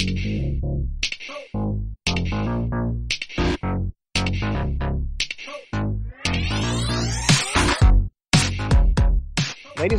Ladies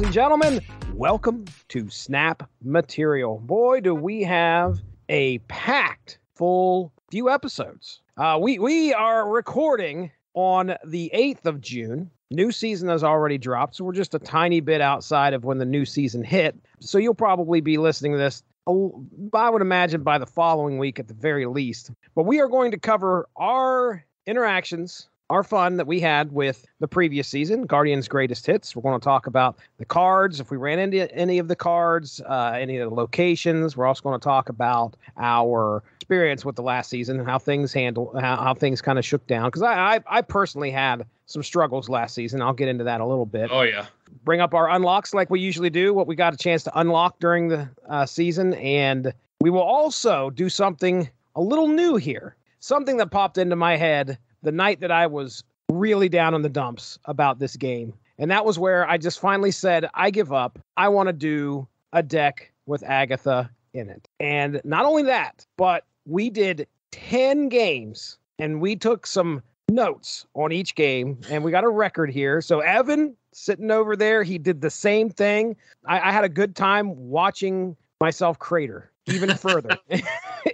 and gentlemen, welcome to Snap Material. Boy, do we have a packed full few episodes. We are recording on the 8th of June. New season has already dropped, so we're just a tiny bit outside of when the new season hit. So you'll probably be listening to this, I would imagine, by the following week at the very least. But we are going to cover our interactions, our fun that we had with the previous season, Guardians Greatest Hits. We're going to talk about the cards, if we ran into any of the cards, any of the locations. We're also going to talk about our experience with the last season and how things how things kind of shook down. Because I personally had some struggles last season. I'll get into that a little bit. Oh, yeah. Bring up our unlocks like we usually do, what we got a chance to unlock during the season. And we will also do something a little new here. Something that popped into my head the night that I was really down in the dumps about this game. And that was where I just finally said, I give up. I want to do a deck with Agatha in it. And not only that, but we did 10 games and we took some notes on each game and we got a record here. So Evan sitting over there, he did the same thing. I had a good time watching myself crater even further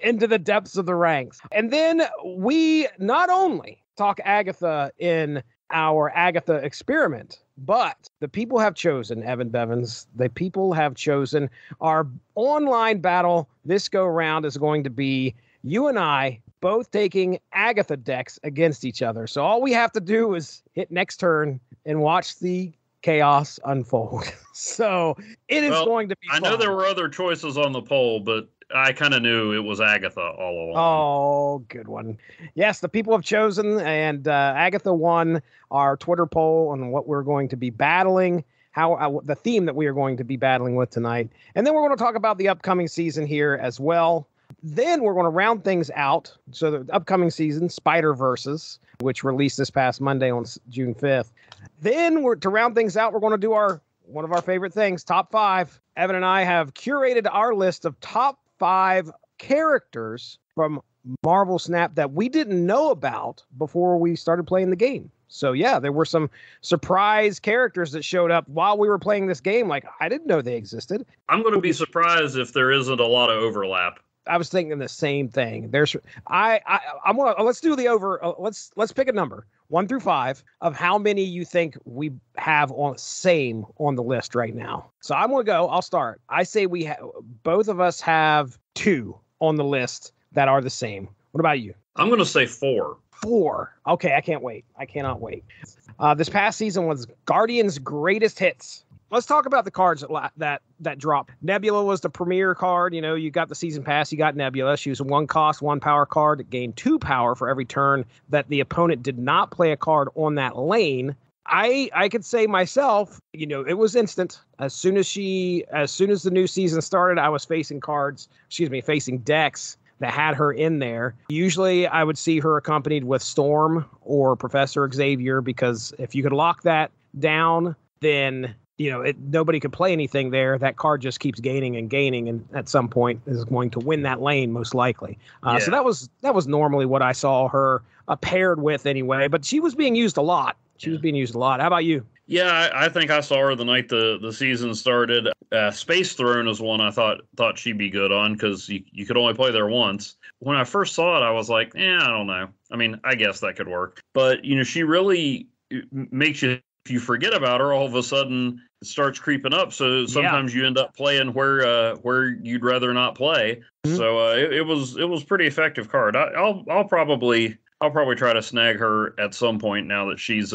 into the depths of the ranks. And then we not only talk Agatha in our Agatha experiment, but the people have chosen, Evan Bevins, the people have chosen our online battle this go around is going to be you and I both taking Agatha decks against each other. So all we have to do is hit next turn and watch the chaos unfold. So it is going to be fun. I know there were other choices on the poll, but I kind of knew it was Agatha all along. Oh, good one. Yes, the people have chosen, and Agatha won our Twitter poll on what we're going to be battling, how the theme that we are going to be battling with tonight. And then we're going to talk about the upcoming season here as well. Then we're going to round things out. So the upcoming season, Spider-Verses, which released this past Monday on June 5th. Then to round things out, we're going to do one of our favorite things, top 5. Evan and I have curated our list of top 5 characters from Marvel Snap that we didn't know about before we started playing the game. So yeah, there were some surprise characters that showed up while we were playing this game. Like, I didn't know they existed. I'm going to be surprised if there isn't a lot of overlap. I was thinking the same thing. Let's do the over. Let's pick a number 1 through 5 of how many you think we have on the list right now. So I'm going to go. I'll start. I say both of us have 2 on the list that are the same. What about you? I'm going to say 4. 4. Okay, I can't wait. I cannot wait. This past season was Guardians Greatest Hits. Let's talk about the cards that dropped. Nebula was the premier card. You know, you got the season pass, you got Nebula. She was a 1 cost, 1 power card that gained 2 power for every turn that the opponent did not play a card on that lane. I could say myself, you know, it was instant. As soon as the new season started, I was facing decks that had her in there. Usually I would see her accompanied with Storm or Professor Xavier, because if you could lock that down, then you know, nobody could play anything there. That card just keeps gaining, and at some point is going to win that lane, most likely. So that was normally what I saw her paired with anyway. But she was being used a lot. How about you? Yeah, I think I saw her the night the season started. Space Throne is one I thought she'd be good on, because you could only play there once. When I first saw it, I was like, I don't know. I mean, I guess that could work. But, you know, she really makes you, if you forget about her, all of a sudden it starts creeping up. So sometimes you end up playing where you'd rather not play. Mm-hmm. So it was pretty effective card. I'll probably try to snag her at some point now that she's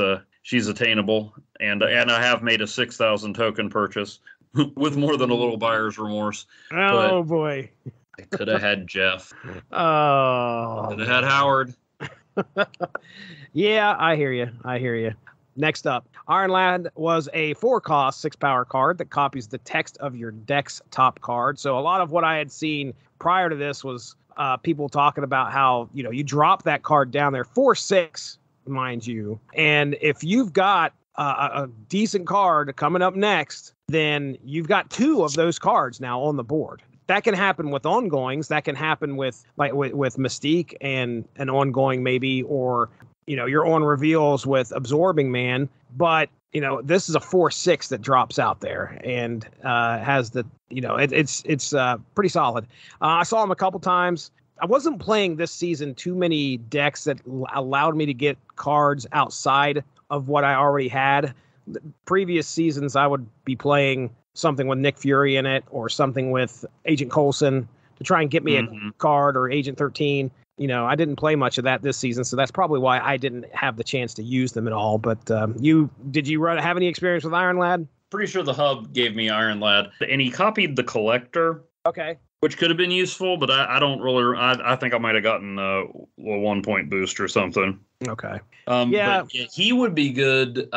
attainable, and I have made a 6,000 token purchase with more than a little buyer's remorse. Oh boy! I could have had Jeff. Oh, could have had Howard. Yeah, I hear you. Next up, Iron Lad was a 4-cost, 6-power card that copies the text of your deck's top card. So a lot of what I had seen prior to this was people talking about how, you know, you drop that card down there, 4/6, mind you. And if you've got a decent card coming up next, then you've got 2 of those cards now on the board. that can happen with ongoings. That can happen with with Mystique and an ongoing maybe, or your on reveals with Absorbing Man. But this is a 4/6 that drops out there and has the it's pretty solid. I saw him a couple times. I wasn't playing this season too many decks that allowed me to get cards outside of what I already had. The previous seasons, I would be playing something with Nick Fury in it or something with Agent Coulson to try and get me a card, or Agent 13. I didn't play much of that this season, so that's probably why I didn't have the chance to use them at all. But did you have any experience with Iron Lad? Pretty sure the hub gave me Iron Lad, and he copied the Collector. Okay. Which could have been useful, but I don't really. I think I might have gotten a 1-point boost or something. Okay. Yeah, he would be good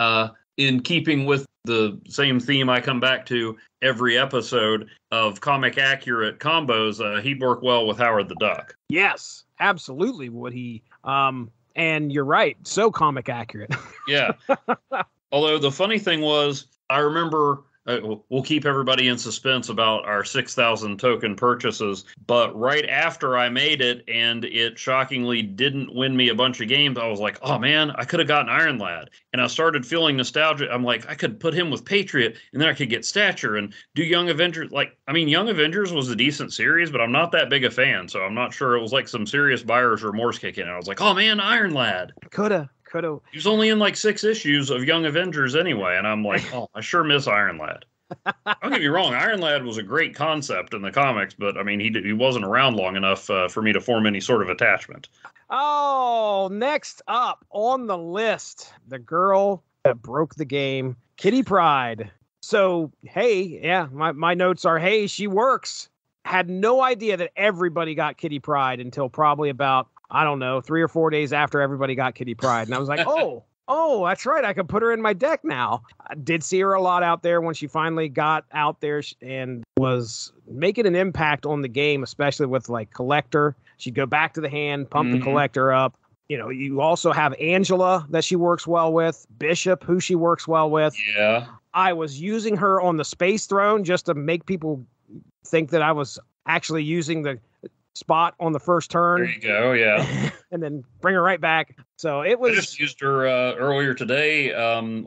in keeping with the same theme I come back to every episode of comic accurate combos. He'd work well with Howard the Duck. Yes, absolutely would he. And you're right, so comic accurate. Yeah. Although the funny thing was, I remember. We'll keep everybody in suspense about our 6,000 token purchases. But right after I made it and it shockingly didn't win me a bunch of games, I was like, oh man, I could have gotten Iron Lad. And I started feeling nostalgia. I'm like, I could put him with Patriot and then I could get Stature and do Young Avengers. Young Avengers was a decent series, but I'm not that big a fan. So I'm not sure it was like some serious buyer's remorse kicking in. I was like, oh man, Iron Lad. Coulda. He was only in like 6 issues of Young Avengers anyway, and I'm like, oh, I sure miss Iron Lad. Don't get me wrong, Iron Lad was a great concept in the comics, but I mean, he wasn't around long enough for me to form any sort of attachment. Oh, next up on the list, the girl that broke the game, Kitty Pryde. So, hey, yeah, my notes are, hey, she works. Had no idea that everybody got Kitty Pryde until probably about, I don't know, 3 or 4 days after everybody got Kitty Pryde. And I was like, oh, that's right. I can put her in my deck now. I did see her a lot out there when she finally got out there and was making an impact on the game, especially with like Collector. She'd go back to the hand, pump the Collector up. You also have Angela that she works well with, Bishop, who she works well with. Yeah. I was using her on the Space Throne just to make people think that I was actually using the spot on the first turn. There you go, yeah. And then bring her right back. So it was. I just used her earlier today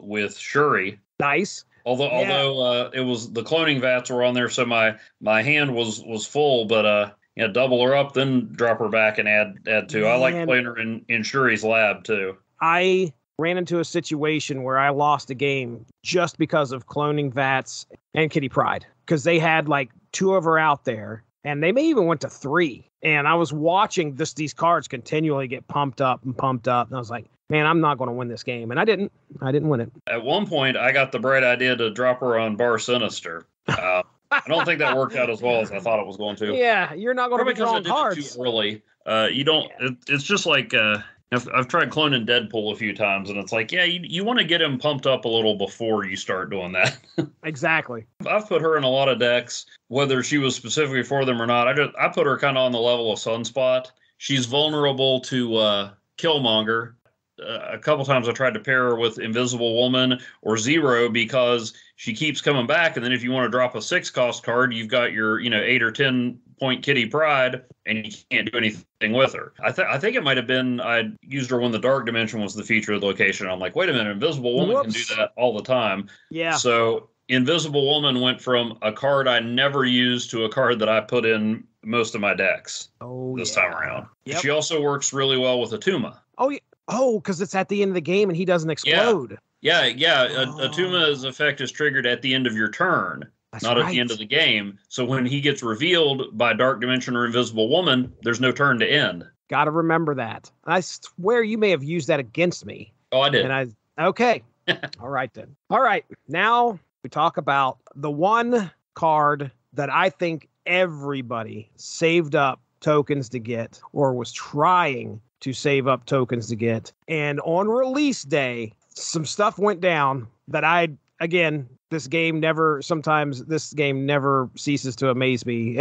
with Shuri. Nice. Although it was the cloning vats were on there, so my hand was full, but double her up, then drop her back and add two. I like playing her in Shuri's lab too. I ran into a situation where I lost a game just because of cloning vats and Kitty Pryde, because they had like 2 of her out there. And they may even went to 3. And I was watching these cards continually get pumped up. And I was like, man, I'm not going to win this game. And I didn't win it. At one point, I got the bright idea to drop her on Bar Sinister. I don't think that worked out as well as I thought it was going to. Yeah, you're not going to be drawing cards. Too early. You don't. It's just like I've tried cloning Deadpool a few times, and it's like, yeah, you want to get him pumped up a little before you start doing that. Exactly. I've put her in a lot of decks, whether she was specifically for them or not. I put her kind of on the level of Sunspot. She's vulnerable to Killmonger. A couple times I tried to pair her with Invisible Woman or Zero because she keeps coming back, and then if you want to drop a 6-cost card, you've got your 8 or 10 point Kitty Pryde, and you can't do anything with her. I think it might have been I used her when the Dark Dimension was the feature of the location. I'm like, wait a minute, Invisible Woman can do that all the time. Yeah. So Invisible Woman went from a card I never used to a card that I put in most of my decks this time around. Yep. She also works really well with Atuma. Oh, yeah. Oh, because it's at the end of the game and he doesn't explode. Yeah. Atuma's effect is triggered at the end of your turn. That's not right. At the end of the game. So when he gets revealed by Dark Dimension or Invisible Woman, there's no turn to end. Got to remember that. I swear you may have used that against me. Oh, I did. Okay. All right, then. All right. Now we talk about the one card that I think everybody saved up tokens to get or was trying to save up tokens to get. And on release day, some stuff went down that this game never ceases to amaze me.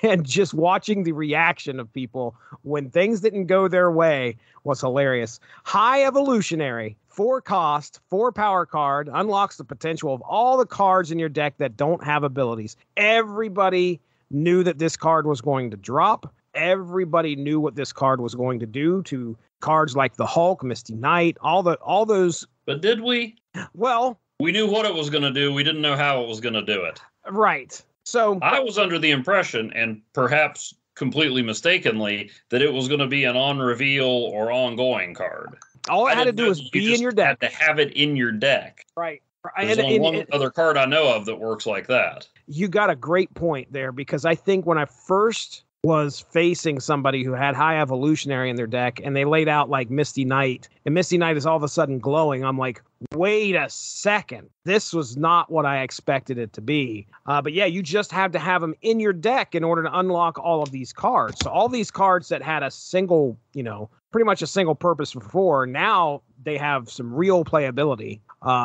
And just watching the reaction of people when things didn't go their way was hilarious. High Evolutionary, 4 cost, 4 power card, unlocks the potential of all the cards in your deck that don't have abilities. Everybody knew that this card was going to drop. Everybody knew what this card was going to do to cards like the Hulk, Misty Knight, all those. But did we? Well, we knew what it was going to do. We didn't know how it was going to do it. Right. So I was under the impression, and perhaps completely mistakenly, that it was going to be an on-reveal or ongoing card. All it had to do was be in your deck. Had to have it in your deck. Right. There's only one other card I know of that works like that. You got a great point there, because I think when I first was facing somebody who had High Evolutionary in their deck and they laid out like Misty Knight, and Misty Knight is all of a sudden glowing, I'm like, wait a second. This was not what I expected it to be. But yeah, you just have to have them in your deck in order to unlock all of these cards. So all these cards that had a single, pretty much a single purpose before, now they have some real playability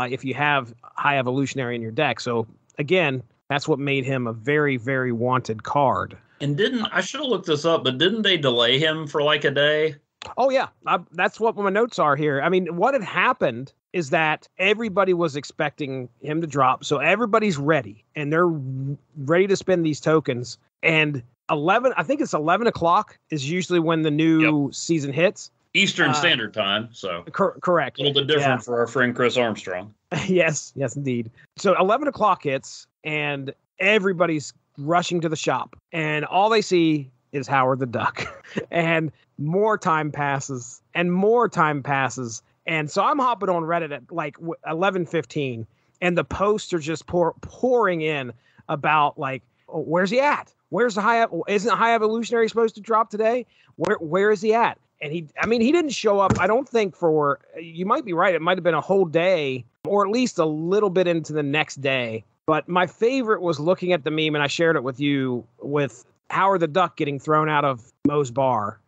if you have High Evolutionary in your deck. So again, that's what made him a very, very wanted card. And I should have looked this up, but didn't they delay him for like a day? Oh, yeah. That's what my notes are here. I mean, what had happened is that everybody was expecting him to drop. So everybody's ready, and they're ready to spend these tokens. And I think it's 11 o'clock is usually when the new season hits. Eastern Standard Time. So correct. A little bit different for our friend Chris Armstrong. Yes, indeed. So 11 o'clock hits, and everybody's rushing to the shop, and all they see is Howard the Duck. And more time passes, and more time passes. And so I'm hopping on Reddit at like 11:15, and the posts are just pouring in about like, oh, where's he at? Where's the isn't High Evolutionary supposed to drop today? Where is he at? And he didn't show up, I don't think, for, you might be right, it might have been a whole day, or at least a little bit into the next day. But my favorite was looking at the meme, and I shared it with you, with Howard the Duck getting thrown out of Moe's bar.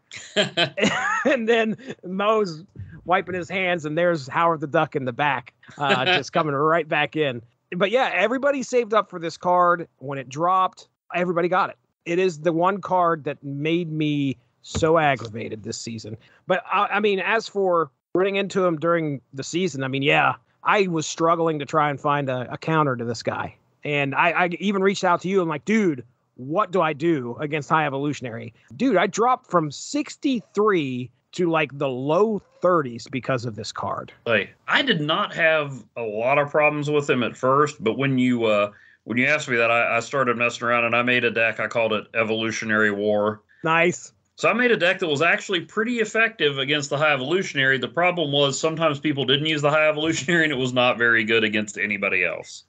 And then Moe's wiping his hands, and there's Howard the Duck in the back, just coming right back in. But yeah, everybody saved up for this card. When it dropped, everybody got it. It is the one card that made me so aggravated this season. But I mean, as for running into him during the season, I mean, yeah, I was struggling to try and find a counter to this guy. And I even reached out to you. I'm like, dude, what do I do against High Evolutionary? Dude, I dropped from 63 to like the low 30s because of this card. Like, I did not have a lot of problems with him at first, but when you asked me that, I started messing around and I made a deck. I called it Evolutionary War. Nice. So I made a deck that was actually pretty effective against the High Evolutionary. The problem was sometimes people didn't use the High Evolutionary, and it was not very good against anybody else.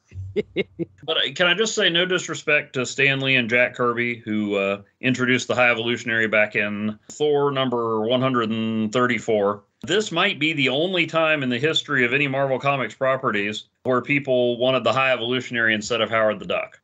But can I just say, no disrespect to Stan Lee and Jack Kirby, who introduced the High Evolutionary back in Thor number 134. This might be the only time in the history of any Marvel Comics properties where people wanted the High Evolutionary instead of Howard the Duck.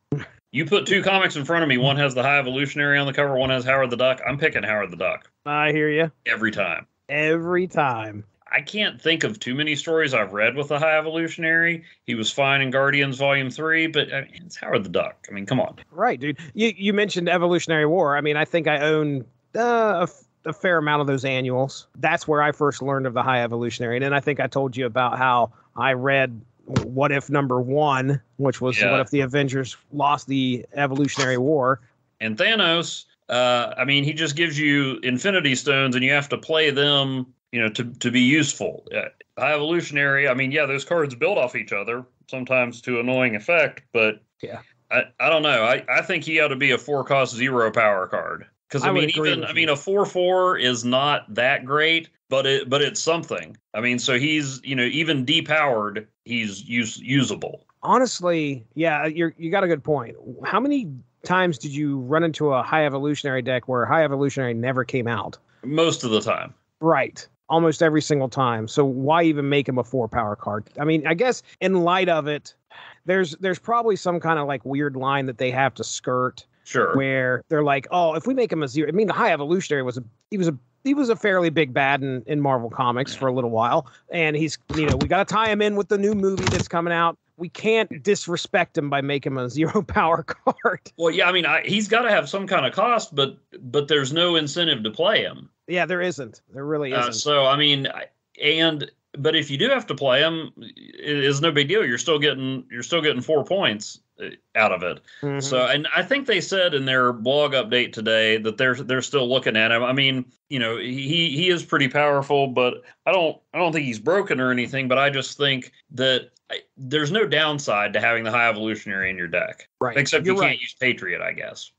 You put two comics in front of me. One has the High Evolutionary on the cover. One has Howard the Duck. I'm picking Howard the Duck. I hear you. Every time. Every time. I can't think of too many stories I've read with the High Evolutionary. He was fine in Guardians Volume 3, but I mean, it's Howard the Duck. I mean, come on. Right, dude. You mentioned Evolutionary War. I mean, I think I own a fair amount of those annuals. That's where I first learned of the High Evolutionary. And then I think I told you about how I read What If #1, which was what if the Avengers lost the Evolutionary War. And Thanos, I mean, he just gives you Infinity Stones, and you have to play them, to be useful. High Evolutionary, I mean, yeah, those cards build off each other, sometimes to annoying effect, but yeah, I don't know. I think he ought to be a 4-cost 0 power card. Because, I mean, a 4/4 is not that great, but it's something. I mean, so he's, even depowered, he's usable. Honestly, yeah, you got a good point. How many times did you run into a High Evolutionary deck where High Evolutionary never came out? Most of the time. Right. Almost every single time. So why even make him a 4-power card? I mean, I guess in light of it, there's probably some kind of like weird line that they have to skirt. Sure. Where they're like, oh, if we make him a 0, I mean, the High Evolutionary he was a fairly big bad in Marvel Comics for a little while, and he's, we got to tie him in with the new movie that's coming out. We can't disrespect him by making him a 0-power card. Well, yeah, I mean, he's got to have some kind of cost, but there's no incentive to play him. Yeah, there isn't. There really isn't. So, I mean, and but if you do have to play him, it's no big deal. You're still getting 4 points out of it. Mhm. So, and I think they said in their blog update today that they're still looking at him. I mean, he is pretty powerful, but I don't think he's broken or anything. But I just think that there's no downside to having the High Evolutionary in your deck, Right. except You're you right. can't use Patriot, I guess.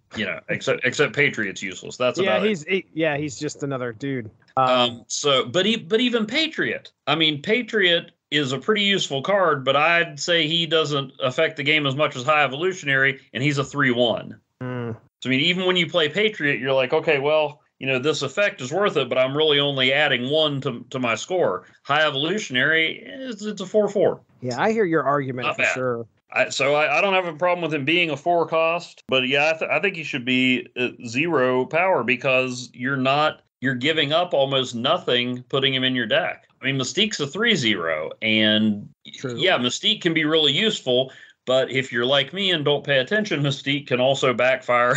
Except Patriot's useless. That's about it. He's just another dude. But even Patriot. I mean, Patriot is a pretty useful card, but I'd say he doesn't affect the game as much as High Evolutionary, and he's a 3/1. So I mean, even when you play Patriot, you're like, okay, well, this effect is worth it, but I'm really only adding 1 to my score. High Evolutionary, it's a 4/4. Yeah, I hear your argument Not for bad. sure. So I don't have a problem with him being a 4 cost, but yeah, I think he should be 0 power because you're giving up almost nothing putting him in your deck. I mean, Mystique's a 3/0, and True. yeah, Mystique can be really useful, but if you're like me and don't pay attention, Mystique can also backfire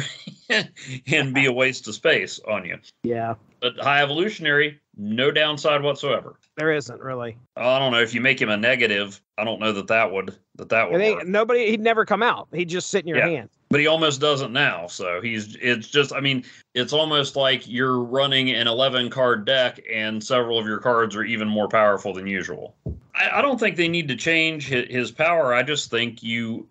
and be a waste of space on you. Yeah. But High Evolutionary, no downside whatsoever. There isn't really. I don't know if you make him a negative. I don't know that would work. He'd never come out. He'd just sit in your hand. But he almost doesn't now. So it's almost like you're running an 11 card deck and several of your cards are even more powerful than usual. I don't think they need to change his power. I just think you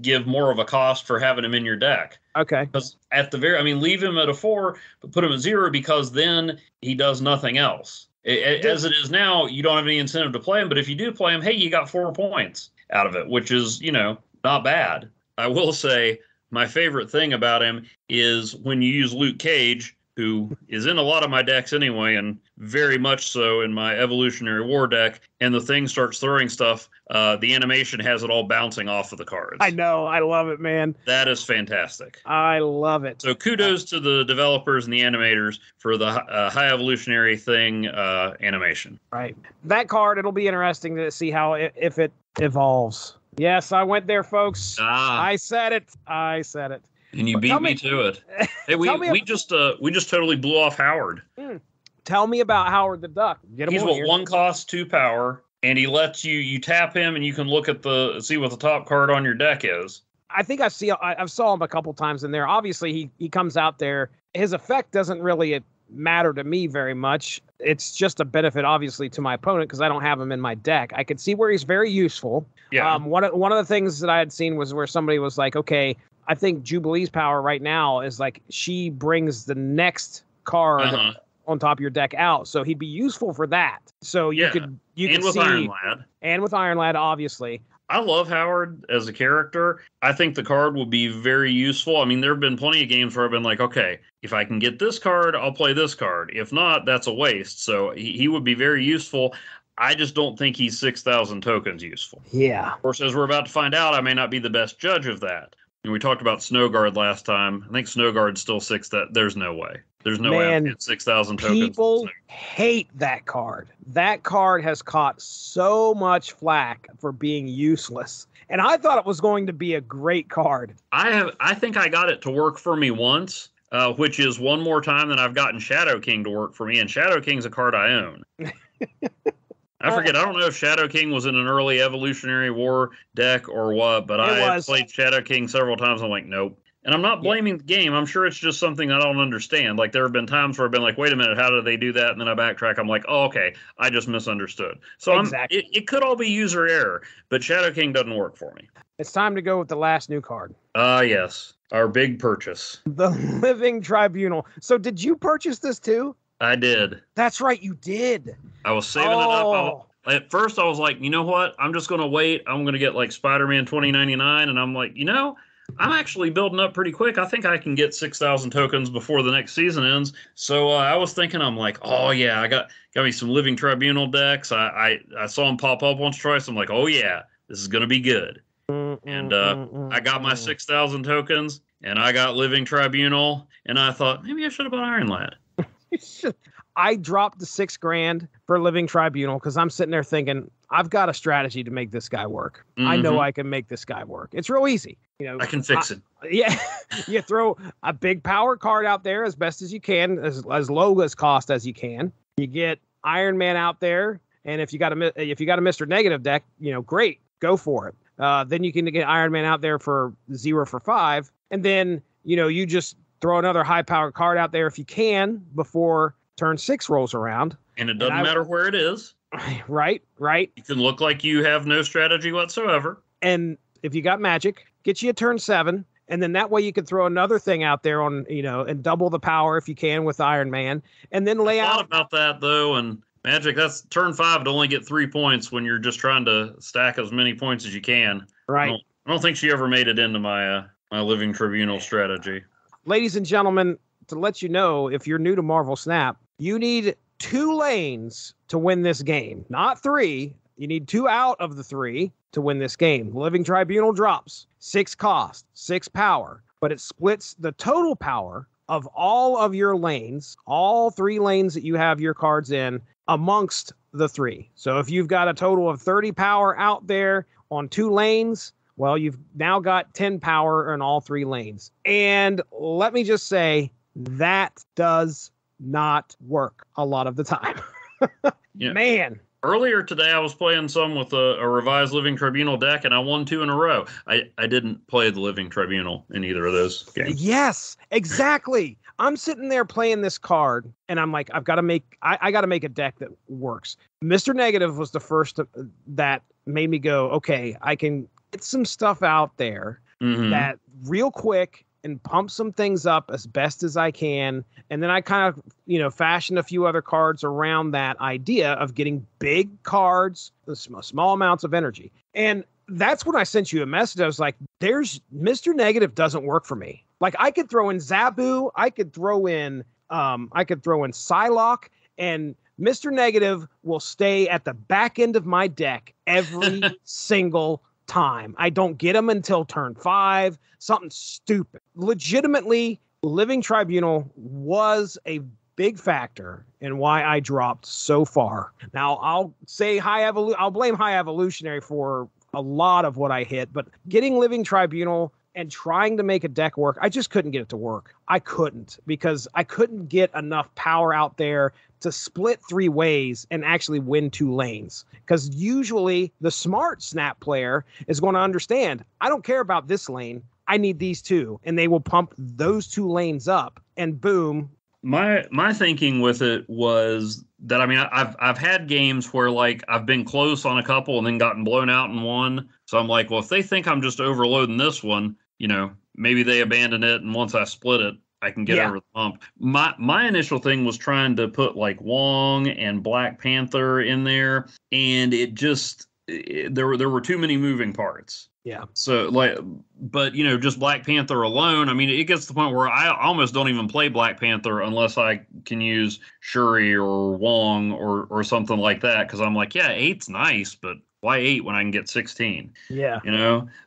give more of a cost for having him in your deck. Okay. Because leave him at a 4, but put him at 0 because then he does nothing else. As it is now, you don't have any incentive to play him. But if you do play him, hey, you got 4 points out of it, which is, not bad. I will say my favorite thing about him is when you use Luke Cage, who is in a lot of my decks anyway, and very much so in my Evolutionary War deck, and the thing starts throwing stuff, the animation has it all bouncing off of the cards. I know. I love it, man. That is fantastic. I love it. So kudos to the developers and the animators for the High Evolutionary thing animation. Right. That card, it'll be interesting to see how if it evolves. Yes, I went there, folks. I said it. And you beat me to it. Hey, we just totally blew off Howard. Tell me about Howard the Duck. He's 1 cost, 2 power, and he lets you tap him, and you can look at see what the top card on your deck is. I think I've saw him a couple times in there. Obviously, he comes out there. His effect doesn't really matter to me very much. It's just a benefit, obviously, to my opponent because I don't have him in my deck. I could see where he's very useful. Yeah. One of the things that I had seen was where somebody was like, okay, I think Jubilee's power right now is like she brings the next card on top of your deck out, so he'd be useful for that. So you could see Iron Lad. And with Iron Lad, obviously. I love Howard as a character. I think the card will be very useful. I mean, there have been plenty of games where I've been like, okay, if I can get this card, I'll play this card. If not, that's a waste. So he would be very useful. I just don't think he's 6,000 tokens useful. Yeah. Of course, as we're about to find out, I may not be the best judge of that. And we talked about Snowguard last time. I think Snowguard's still 6,000. There's no way. There's no way I get 6,000 tokens. People hate that card. That card has caught so much flack for being useless. And I thought it was going to be a great card. I think I got it to work for me once, which is one more time than I've gotten Shadow King to work for me. And Shadow King's a card I own. I forget. I don't know if Shadow King was in an early Evolutionary War deck or what, but I played Shadow King several times. I'm like, nope. And I'm not blaming the game. I'm sure it's just something I don't understand. Like, there have been times where I've been like, wait a minute, how did they do that? And then I backtrack. I'm like, oh, okay, I just misunderstood. So exactly. It could all be user error, but Shadow King doesn't work for me. It's time to go with the last new card. Yes. Our big purchase. The Living Tribunal. So did you purchase this too? I did. That's right, you did. I was saving it up. At first, I was like, you know what? I'm just going to wait. I'm going to get like Spider-Man 2099. And I'm like, I'm actually building up pretty quick. I think I can get 6,000 tokens before the next season ends. So I was thinking, I'm like, oh yeah, I got me some Living Tribunal decks. I saw them pop up once or twice. I'm like, oh yeah, this is going to be good. And I got my 6,000 tokens and I got Living Tribunal. And I thought maybe I should have bought Iron Lad. I dropped the $6,000 for Living Tribunal because I'm sitting there thinking, I've got a strategy to make this guy work. Mm-hmm. I know I can make this guy work. It's real easy. I can fix it. Yeah. You throw a big power card out there as best as you can, as low as cost as you can. You get Iron Man out there, And if you got a Mr. Negative deck, great, go for it. Then you can get Iron Man out there for 0 for 5, and then you just throw another high-powered card out there if you can before turn 6 rolls around. And it doesn't matter where it is. Right. You can look like you have no strategy whatsoever. And if you got Magic, get you a turn 7, and then that way you can throw another thing out there on, and double the power if you can with Iron Man, and then lay out. I thought about that though, and Magic, that's turn 5 to only get 3 points when you're just trying to stack as many points as you can. Right. I don't think she ever made it into my my Living Tribunal strategy. Ladies and gentlemen, to let you know, if you're new to Marvel Snap, you need 2 lanes to win this game, not 3. You need 2 out of the 3 to win this game. Living Tribunal drops 6 cost, 6 power, but it splits the total power of all of your lanes, all 3 lanes that you have your cards in, amongst the 3. So if you've got a total of 30 power out there on 2 lanes, well, you've now got 10 power in all 3 lanes. And let me just say, that does not work a lot of the time. Yeah. Man. Earlier today, I was playing some with a revised Living Tribunal deck, and I won 2 in a row. I didn't play the Living Tribunal in either of those games. Yes, exactly. I'm sitting there playing this card, and I'm like, I got to make a deck that works. Mr. Negative was the first that made me go, okay, I can get some stuff out there that real quick and pump some things up as best as I can. And then I kind of, fashioned a few other cards around that idea of getting big cards, small amounts of energy. And that's when I sent you a message. I was like, Mr. Negative doesn't work for me. Like, I could throw in Zabu, I could throw in Psylocke, and Mr. Negative will stay at the back end of my deck every single time. I don't get him until turn 5, something stupid. Legitimately, Living Tribunal was a big factor in why I dropped so far. Now, I'll say I'll blame High Evolutionary for a lot of what I hit, but getting Living Tribunal and trying to make a deck work, I just couldn't get it to work. I couldn't, because I couldn't get enough power out there to split 3 ways and actually win 2 lanes. Because usually the smart Snap player is going to understand, I don't care about this lane, I need these 2, and they will pump those 2 lanes up, and boom. My thinking with it was that, I mean, I've had games where, like, I've been close on a couple and then gotten blown out in one. So I'm like, well, if they think I'm just overloading this one, maybe they abandon it, and once I split it, I can get over the hump. My initial thing was trying to put like Wong and Black Panther in there, and it just there were too many moving parts. Yeah. So but just Black Panther alone, I mean, it gets to the point where I almost don't even play Black Panther unless I can use Shuri or Wong or something like that, because I'm like, yeah, 8's nice, but why 8 when I can get 16? Yeah.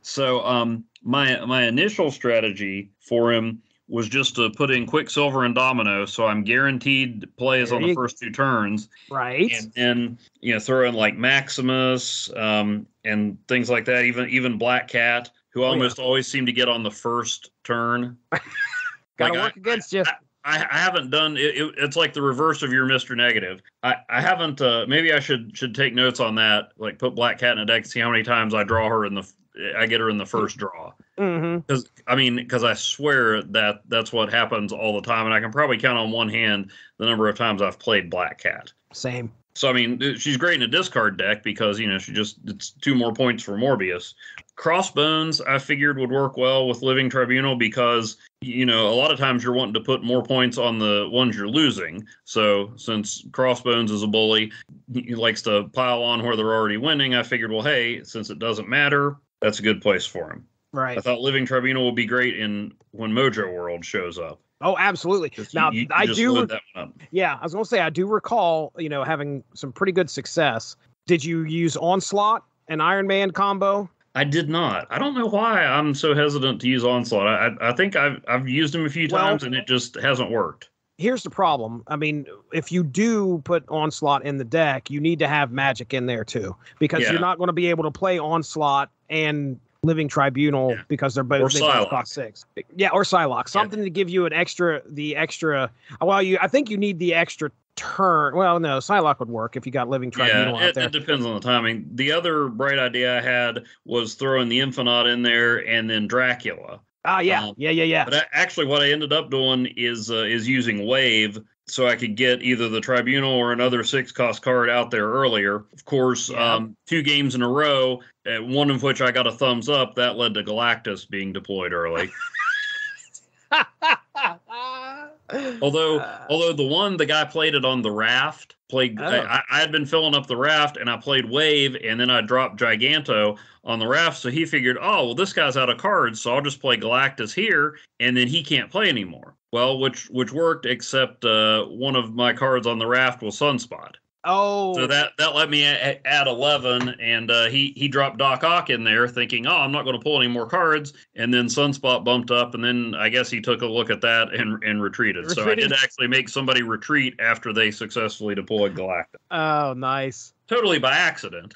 So my initial strategy for him was just to put in Quicksilver and Domino, so I'm guaranteed plays on the first 2 turns. Right. And then, throw in like Maximus and things like that, even Black Cat, who almost always seem to get on the first turn. Gotta work against you. I haven't done it. It's like the reverse of your Mr. Negative. I haven't. Maybe I should take notes on that. Like, put Black Cat in a deck and see how many times I get her in the first draw. Because I swear that's what happens all the time, and I can probably count on one hand the number of times I've played Black Cat. Same. So I mean, she's great in a discard deck because it's 2 more points for Morbius. Crossbones, I figured, would work well with Living Tribunal because a lot of times you're wanting to put more points on the ones you're losing. So since Crossbones is a bully, he likes to pile on where they're already winning. I figured, well, hey, since it doesn't matter, that's a good place for him. Right. I thought Living Tribunal would be great when Mojo World shows up. Oh, absolutely. Now, I do. That one up. Yeah, I was going to say, I do recall, having some pretty good success. Did you use Onslaught and Iron Man combo? I did not. I don't know why I'm so hesitant to use Onslaught. I think I've used him a few times and it just hasn't worked. Here's the problem. I mean, if you do put Onslaught in the deck, you need to have Magic in there too, because you're not going to be able to play Onslaught and Living Tribunal because they're both cost 6. Yeah, or Psylocke. Something to give you the extra. Well, I think you need the extra turn. Well, no, Psylocke would work if you got Living Tribunal out there. It depends on the timing. The other bright idea I had was throwing the Infinite in there and then Dracula. Yeah. But actually, what I ended up doing is using Wave, so I could get either the Tribunal or another 6-cost card out there earlier. Of course, 2 games in a row, one of which I got a thumbs up, that led to Galactus being deployed early. Although the guy played it on the raft. I had been filling up the raft, and I played Wave, and then I dropped Giganto on the raft, so he figured, oh, well, this guy's out of cards, so I'll just play Galactus here, and then he can't play anymore. Well, which worked, except one of my cards on the raft was Sunspot. Oh. So that let me add 11, and he dropped Doc Ock in there thinking, oh, I'm not going to pull any more cards, and then Sunspot bumped up, and then I guess he took a look at that and retreated. So I did actually make somebody retreat after they successfully deployed Galactus. Oh, nice. Totally by accident.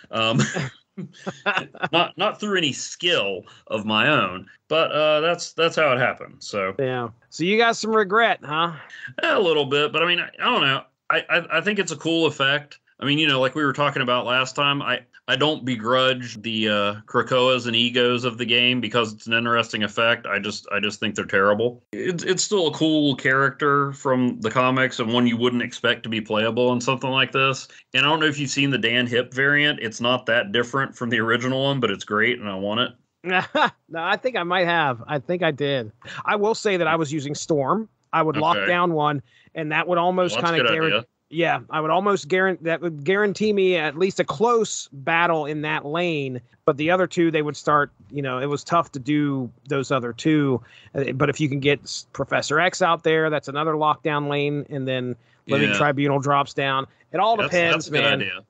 Not through any skill of my own, but that's how it happened. So yeah. So you got some regret, huh? A little bit, but I mean, I don't know. I think it's a cool effect. I mean, like we were talking about last time, I don't begrudge the Krakoas and Egos of the game because it's an interesting effect. I just think they're terrible. It's still a cool character from the comics and one you wouldn't expect to be playable in something like this. And I don't know if you've seen the Dan Hip variant. It's not that different from the original one, but it's great and I want it. No, I think I might have. I think I did. I will say that I was using Storm. I would lock down one, and that would almost kind of guarantee. Yeah, I would almost guarantee me at least a close battle in that lane. But the other two, they would start. It was tough to do those other two. But if you can get Professor X out there, that's another lockdown lane, and then Living Tribunal drops down. It all depends, that's a good man. Idea.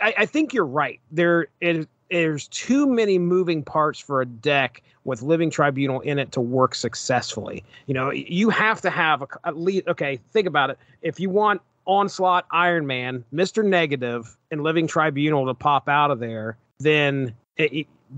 I think you're right. There's too many moving parts for a deck with Living Tribunal in it to work successfully. You have to have at least, think about it. If you want Onslaught, Iron Man, Mr. Negative, and Living Tribunal to pop out of there, then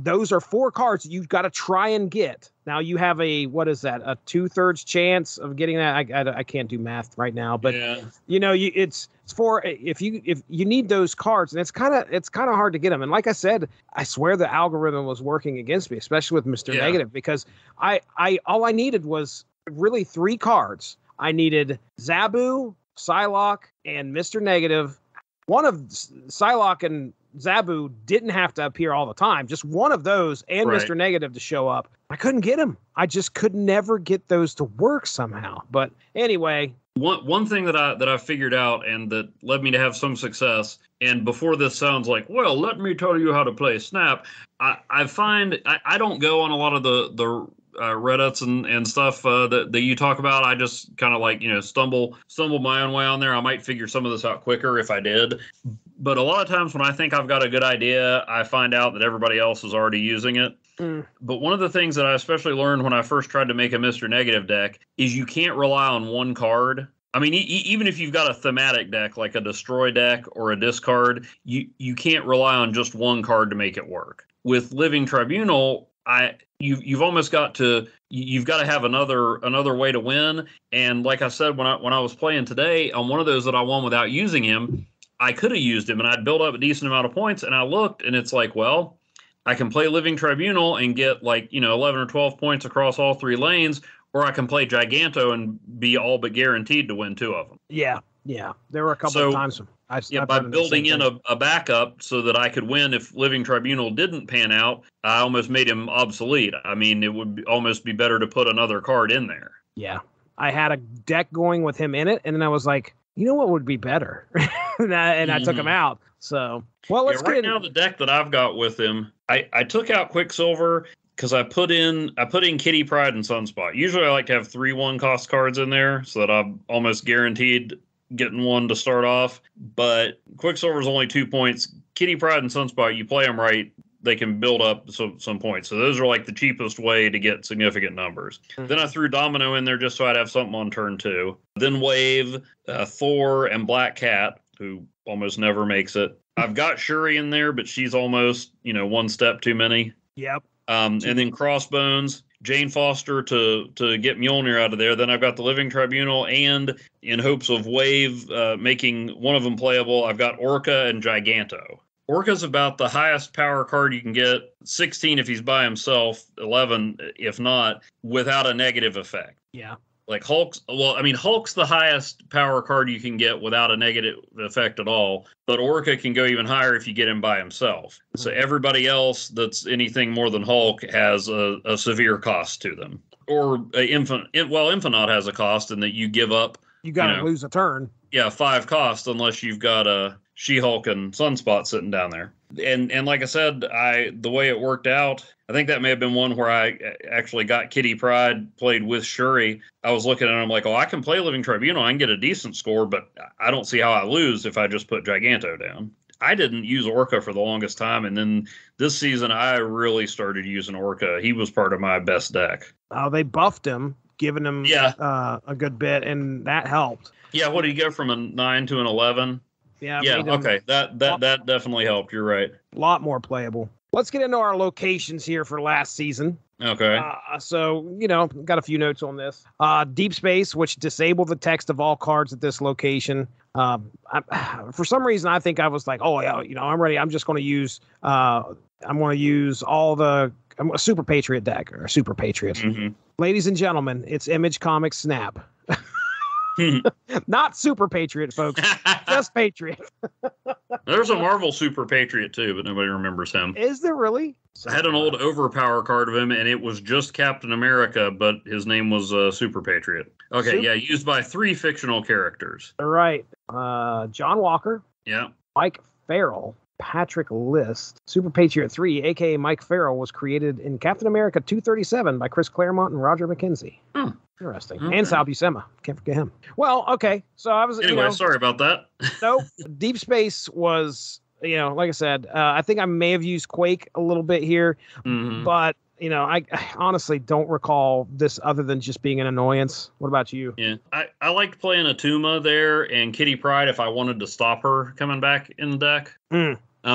those are 4 cards you've got to try and get. Now you have a 2/3 chance of getting that. I can't do math right now, but it's for if you need those cards, and it's kind of hard to get them. And like I said, I swear the algorithm was working against me, especially with Mr. Negative, because all I needed was really 3 cards. I needed Zabu, Psylocke, and Mr. Negative. One of Psylocke and Zabu didn't have to appear all the time. Just one of those and Mr. Negative to show up. I couldn't get them. I just could never get those to work somehow. But anyway. One thing that I figured out and that led me to have some success, and before this sounds like, well, let me tell you how to play Snap, I find I don't go on a lot of the Reddits and stuff that you talk about. I just kind of like, stumble my own way on there. I might figure some of this out quicker if I did. But a lot of times when I think I've got a good idea, I find out that everybody else is already using it. But one of the things that I especially learned when I first tried to make a Mr. Negative deck is you can't rely on one card. I mean, even if you've got a thematic deck like a destroy deck or a discard, you can't rely on just one card to make it work. With Living Tribunal, you've almost got to have another way to win. And like I said, when I was playing today on one of those that I won without using him, I could have used him and I'd built up a decent amount of points, and I looked and it's like, well, I can play Living Tribunal and get 11 or 12 points across all 3 lanes, or I can play Giganto and be all but guaranteed to win 2 of them. Yeah. There were a couple of times. By building in a backup so that I could win if Living Tribunal didn't pan out, I almost made him obsolete. I mean, it would almost be better to put another card in there. Yeah. I had a deck going with him in it, and then I was like, what would be better? and I took him out. So, well, let's get now the deck that I've got with him, I took out Quicksilver because I put in Kitty Pryde and Sunspot. Usually I like to have 3 1-cost cards in there so that I'm almost guaranteed getting one to start off. But Quicksilver's only 2 points. Kitty Pryde and Sunspot, you play them right, they can build up some points. So those are like the cheapest way to get significant numbers. Then I threw Domino in there just so I'd have something on turn 2. Then Wave, Thor, and Black Cat, who almost never makes it. I've got Shuri in there, but she's almost, one step too many. Yep. And then Crossbones. Jane Foster to get Mjolnir out of there. Then I've got the Living Tribunal, and in hopes of Wave making one of them playable, I've got Orca and Giganto. Orca's about the highest power card you can get, 16 if he's by himself, 11 if not, without a negative effect. Yeah. Like Hulk's the highest power card you can get without a negative effect at all, but Orca can go even higher if you get him by himself. So everybody else that's anything more than Hulk has a severe cost to them. Or Infinite has a cost in that you give up. You got to lose a turn. Yeah, 5 costs unless you've got a She-Hulk and Sunspot sitting down there. And like I said, the way it worked out, I think that may have been one where I actually got Kitty Pryde played with Shuri. I was looking at it, I'm like, oh, I can play Living Tribunal, I can get a decent score, but I don't see how I lose if I just put Giganto down. I didn't use Orca for the longest time, and then this season I really started using Orca. He was part of my best deck. Oh, they buffed him, giving him a good bit, and that helped. Yeah, what did he go from a 9 to an 11? Yeah. Okay. That definitely helped. You're right. A lot more playable. Let's get into our locations here for last season. Okay. So, got a few notes on this. Deep Space, which disabled the text of all cards at this location. For some reason, I think I was like, oh, yeah, I'm ready. I'm just going to use, I'm a Super Patriot deck or Super Patriot. Mm-hmm. Ladies and gentlemen, it's Image Comics Snap. Not Super Patriot, folks. Just Patriot. There's a Marvel Super Patriot too, but nobody remembers him. Is there really? I had an old Overpower card of him, and it was just Captain America, but his name was Super Patriot. Okay, used by 3 fictional characters. All right. John Walker. Yeah. Mike Farrell. Patrick List. Super Patriot 3, a.k.a. Mike Farrell, was created in Captain America 237 by Chris Claremont and Roger McKenzie. Interesting. Okay. And Sal Buscema. Can't forget him. Well, okay. So I was... Anyway, sorry about that. Nope. Deep Space was, like I said, I think I may have used Quake a little bit here, but, I honestly don't recall this other than just being an annoyance. What about you? Yeah. I liked playing Atuma there and Kitty Pryde if I wanted to stop her coming back in the deck.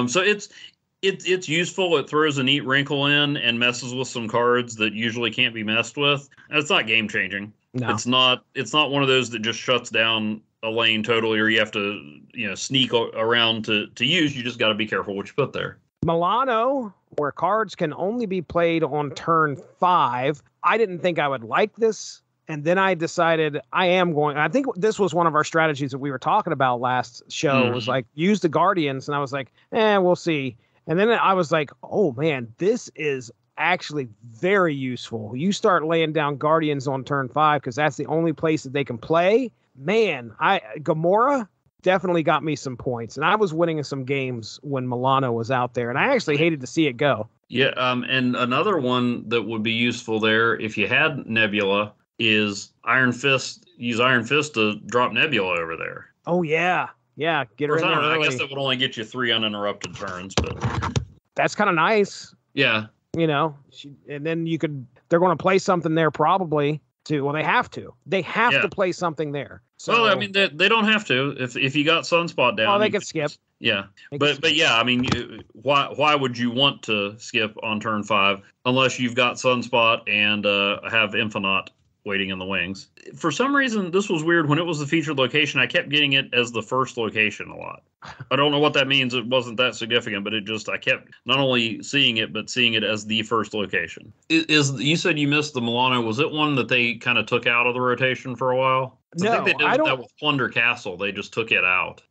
So it's useful. It throws a neat wrinkle in and messes with some cards that usually can't be messed with. It's not game changing. No. It's not one of those that just shuts down a lane totally, or you have to sneak around to use. You just got to be careful what you put there. Milano, where cards can only be played on turn 5. I didn't think I would like this. And then I decided I think this was one of our strategies that we were talking about last show, was like use the Guardians. And I was like, we'll see. And then I was like, oh man, this is actually very useful. You start laying down Guardians on turn 5 because that's the only place that they can play. Man, Gamora definitely got me some points, and I was winning some games when Milano was out there, and I actually hated to see it go. Yeah, and another one that would be useful there if you had Nebula is Iron Fist. Use Iron Fist to drop Nebula over there. Oh yeah. Yeah, get her in there early. I guess that would only get you 3 uninterrupted turns, but that's kind of nice. Yeah, and then they're going to play something there probably too. Well, they have to. They have to play something there. So, well, I mean, they don't have to. If you got Sunspot down, they can skip. Yeah, but yeah, I mean, why would you want to skip on turn 5 unless you've got Sunspot and have Infinite waiting in the wings? For some reason, this was weird. When it was the featured location, I kept getting it as the first location a lot. I don't know what that means. It wasn't that significant, but I kept not only seeing it, but seeing it as the first location. You said you missed the Milano. Was it one that they kind of took out of the rotation for a while? No, I think they did that with Plunder Castle. They just took it out.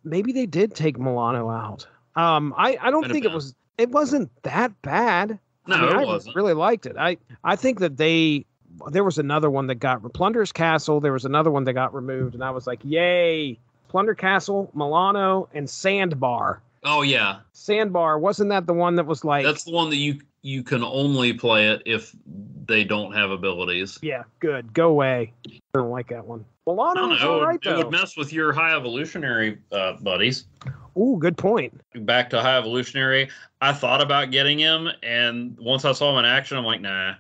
Maybe they did take Milano out. I don't think it wasn't that bad. No, it wasn't. I really liked it. I think that there was another one that got Plunder's Castle. There was another one that got removed, and I was like, yay. Plunder Castle, Milano, and Sandbar. Oh, yeah. Sandbar, wasn't that the one that was like... That's the one that you can only play it if they don't have abilities. Yeah, good. Go away. I don't like that one. Milano was all right, though. It would mess with your High Evolutionary buddies. Ooh, good point. Back to High Evolutionary, I thought about getting him, and once I saw him in action, I'm like, nah,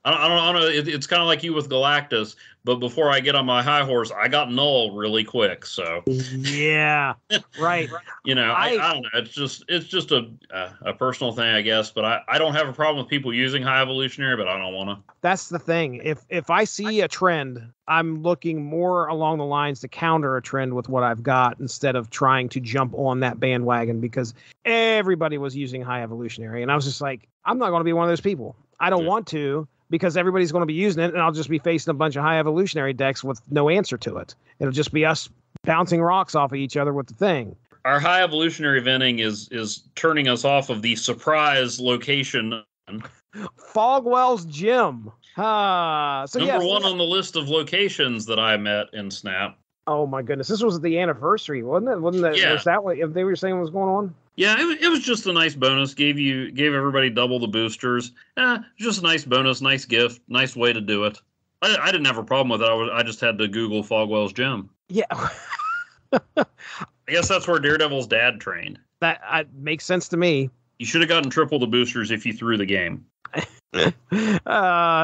I I don't know. It's kind of like you with Galactus, but before I get on my high horse, I got Null really quick. So yeah, right. You know, I don't know. It's just a personal thing, I guess. But I don't have a problem with people using High Evolutionary, but I don't want to. That's the thing. If I see a trend, I'm looking more along the lines to counter a trend with what I've got instead of trying to jump on that bandwagon, because everybody was using High Evolutionary, and I was just like, I'm not going to be one of those people. I don't want to, because everybody's going to be using it, and I'll just be facing a bunch of High Evolutionary decks with no answer to it. It'll just be us bouncing rocks off of each other with the thing. Our High Evolutionary venting is turning us off of the surprise location. Fogwell's Gym. So Number one on the list of locations that I met in Snap. Oh my goodness, this was the anniversary, wasn't it? Wasn't that? Yeah. Was that what they were saying was going on? Yeah, it was just a nice bonus. Gave everybody double the boosters. Just a nice bonus, nice gift, nice way to do it. I didn't have a problem with it. I just had to Google Fogwell's Gym. Yeah. I guess that's where Daredevil's dad trained. That makes sense to me. You should have gotten triple the boosters if you threw the game.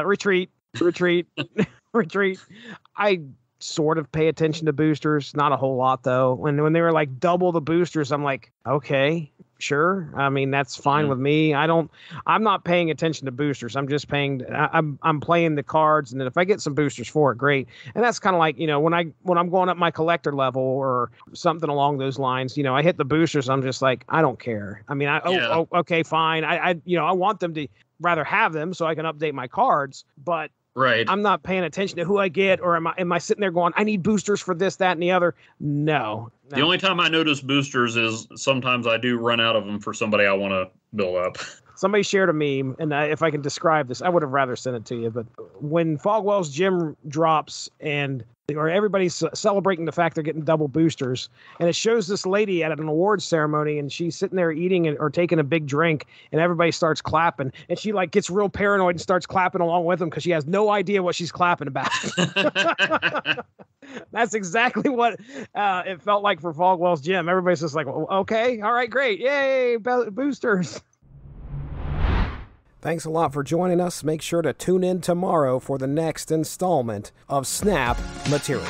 Retreat. Retreat. I sort of pay attention to boosters, not a whole lot though. When they were like double the boosters, I'm like, okay, sure. I mean, that's fine with me. I'm not paying attention to boosters. I'm just I'm playing the cards, and then if I get some boosters for it, great. And that's kind of like, when I'm going up my collector level or something along those lines, I hit the boosters. I'm just like, I don't care. I mean, okay, fine. I want them to rather have them so I can update my cards, but right. I'm not paying attention to who I get, or am I sitting there going, I need boosters for this, that, and the other? No. The only time I notice boosters is sometimes I do run out of them for somebody I want to build up. Somebody shared a meme, and if I can describe this, I would have rather sent it to you. But when Fogwell's Gym drops or everybody's celebrating the fact they're getting double boosters, and it shows this lady at an awards ceremony, and she's sitting there eating or taking a big drink, and everybody starts clapping, and she like gets real paranoid and starts clapping along with them because she has no idea what she's clapping about. That's exactly what it felt like for Fogwell's Gym. Everybody's just like, okay, all right, great, yay, boosters. Thanks a lot for joining us. Make sure to tune in tomorrow for the next installment of Snap Material.